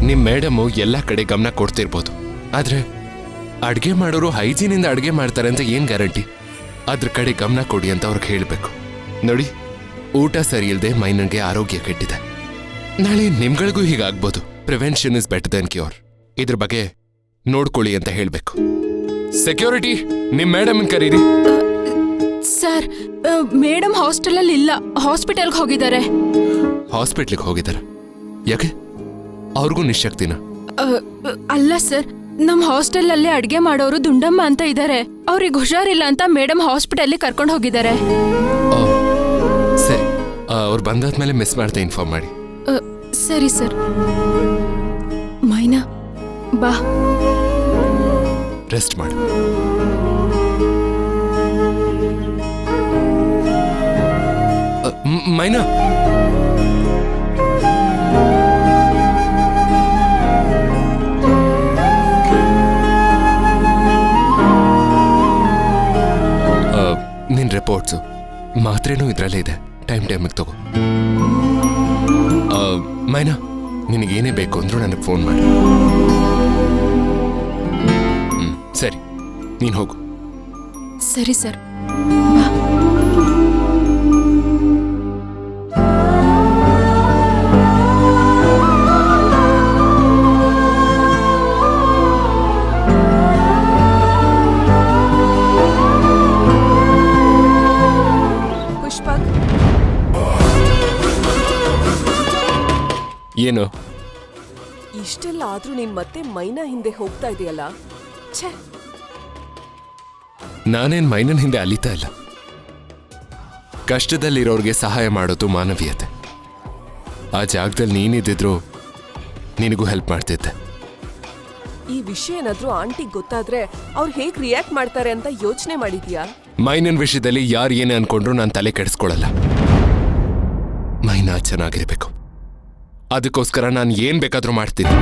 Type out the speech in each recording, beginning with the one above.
ನಿಮ್ ಮೇಡಮು ಎಲ್ಲ ಕಡೆ ಗಮನ ಕೊಡ್ತಿರ್ಬೋದು, ಆದ್ರೆ ಅಡ್ಗೆ ಮಾಡೋರು ಹೈಜೀನಿಂದ ಅಡ್ಗೆ ಮಾಡ್ತಾರೆ ಅಂತ ಏನ್ ಗ್ಯಾರಂಟಿ? ಅದ್ರ ಕಡೆ ಗಮನ ಕೊಡಿ ಅಂತ ಅವ್ರಿಗೆ ಹೇಳ್ಬೇಕು. ನೋಡಿ, ಊಟ ಸರಿ ಇಲ್ಲದೆ ಮೈನನ್ಗೆ ಆರೋಗ್ಯ ಕೆಟ್ಟಿದೆ. ನಾಳೆ ನಿಮ್ಗಳಿಗೂ ಹೀಗಾಗ್ಬೋದು. Prevention is better then cure. ಇದ್ರ ಬಗ್ಗೆ ನೋಡ್ಕೊಳ್ಳಿ ಅಂತ ಹೇಳ್ಬೇಕು. ಸೆಕ್ಯೂರಿಟಿ, ನಿಮ್ ಮೇಡಮ್ ಕರೀರಿ. ಸರ್, ಮೇಡಮ್ ಹಾಸ್ಟೆಲಲ್ಲಿ ಇಲ್ಲ, ಹಾಸ್ಪಿಟಲ್ಗೆ ಹೋಗಿದ್ದಾರೆ. ಹಾಸ್ಪಿಟ್ಲಿಗೆ ಹೋಗಿದ್ದಾರೆ? ಯಾಕೆ? ಅವ್ರಿಗೂ ನಿಶಕ್ತಿನ? ಅಲ್ಲ ಸರ್, ನಮ್ ಹಾಸ್ಟೆಲಲ್ಲೇ ಅಡ್ಗೆ ಮಾಡೋರು ದುಂಡಮ್ಮ ಅಂತ ಇದ್ದಾರೆ. ಅವ್ರಿಗೆ ಹುಷಾರಿಲ್ಲ ಅಂತ ಮೇಡಮ್ ಹಾಸ್ಪಿಟಲ್ಗೆ ಕರ್ಕೊಂಡು ಹೋಗಿದ್ದಾರೆ. ಸರಿ, ಅವ್ರು ಬಂದಾದ್ಮೇಲೆ ಮಿಸ್ ಮಾಡ್ತಾ ಇನ್ಫಾರ್ಮ್ ಮಾಡಿ. ಸರಿ ಸರ್. ಮೈನಾ ಬಾ, ರೆಸ್ಟ್ ಮಾಡು. ಮೈನಾ, ನಿನ್ ರಿಪೋರ್ಟ್ಸು ಮಾತ್ರೇನೂ ಇದ್ರಲ್ಲೇ ಇದೆ. ಟೈಮಿಗೆ ತಗೋ. ಮೈನಾ, ನಿನಗೇನೇ ಬೇಕು ಅಂದ್ರೂ ನನಗೆ ಫೋನ್ ಮಾಡಿ. ಸರಿ, ನೀನು ಹೋಗು. ಸರಿ ಸರ್. ಏನು ಇಷ್ಟೆಲ್ಲ ಆದ್ರೂ ನೀನ್ ಮತ್ತೆ ಮೈನಾ ಹಿಂದೆ ಹೋಗ್ತಾ ಇದೆಯಲ್ಲ? ಛೇ, ನಾನೇನ್ ಮೈನನ್ ಹಿಂದೆ ಅಲಿತಾ ಇಲ್ಲ. ಕಷ್ಟದಲ್ಲಿರೋರ್ಗೆ ಸಹಾಯ ಮಾಡೋದು ಮಾನವೀಯತೆ. ಆ ಜಾಗದಲ್ಲಿ ನೀನಿದ್ದಿದ್ರು ನಿನಗೂ ಹೆಲ್ಪ್ ಮಾಡ್ತಿದ್ದೆ. ಈ ವಿಷಯ ಏನಾದ್ರೂ ಆಂಟಿಗೆ ಗೊತ್ತಾದ್ರೆ ಅವ್ರು ಹೇಗ್ ರಿಯಾಕ್ಟ್ ಮಾಡ್ತಾರೆ ಅಂತ ಯೋಚನೆ ಮಾಡಿದ್ಯಾ? ಮೈನನ್ ವಿಷಯದಲ್ಲಿ ಯಾರು ಏನೇ ಅನ್ಕೊಂಡ್ರು ನಾನು ತಲೆ ಕೆಡಿಸ್ಕೊಳ್ಳಲ್ಲ. ಮೈನಾ ಚೆನ್ನಾಗಿರ್ಬೇಕು, ಅದಕ್ಕೋಸ್ಕರ ನಾನು ಏನ್ ಬೇಕಾದ್ರೂ ಮಾಡ್ತೀನಿ.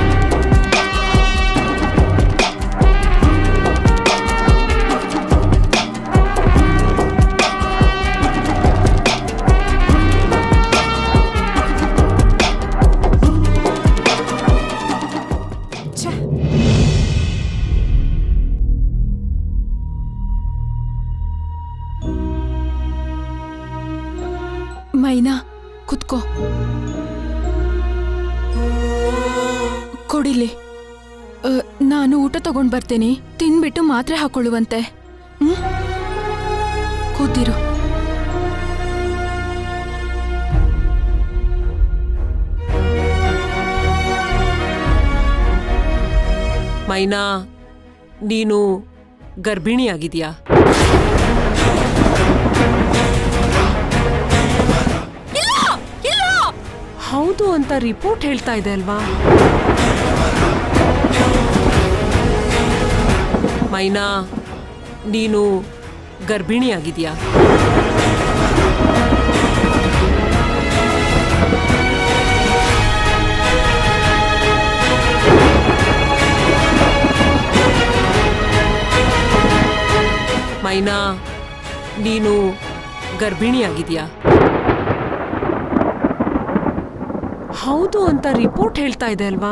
ಮೈನಾ, ಕುತ್ಕೋ. ಕೊಡಿಲಿ, ನಾನು ಊಟ ತಗೊಂಡ್ ಬರ್ತೇನೆ. ತಿನ್ಬಿಟ್ಟು ಮಾತ್ರೆ ಹಾಕೊಳ್ಳುವಂತೆ. ಕೂತಿರು. ಮೈನಾ, ನೀನು ಗರ್ಭಿಣಿಯಾಗಿದ್ಯಾ? ಹೌದು ಅಂತ ರಿಪೋರ್ಟ್ ಹೇಳ್ತಾ ಇದೆ ಅಲ್ವಾ? ಮೈನಾ, ನೀನು ಗರ್ಭಿಣಿಯಾಗಿದ್ಯಾ? ಮೈನಾ, ನೀನು ಗರ್ಭಿಣಿಯಾಗಿದ್ಯಾ? ಹೌದು ಅಂತ ರಿಪೋರ್ಟ್ ಹೇಳ್ತಾ ಇದೆ ಅಲ್ವಾ?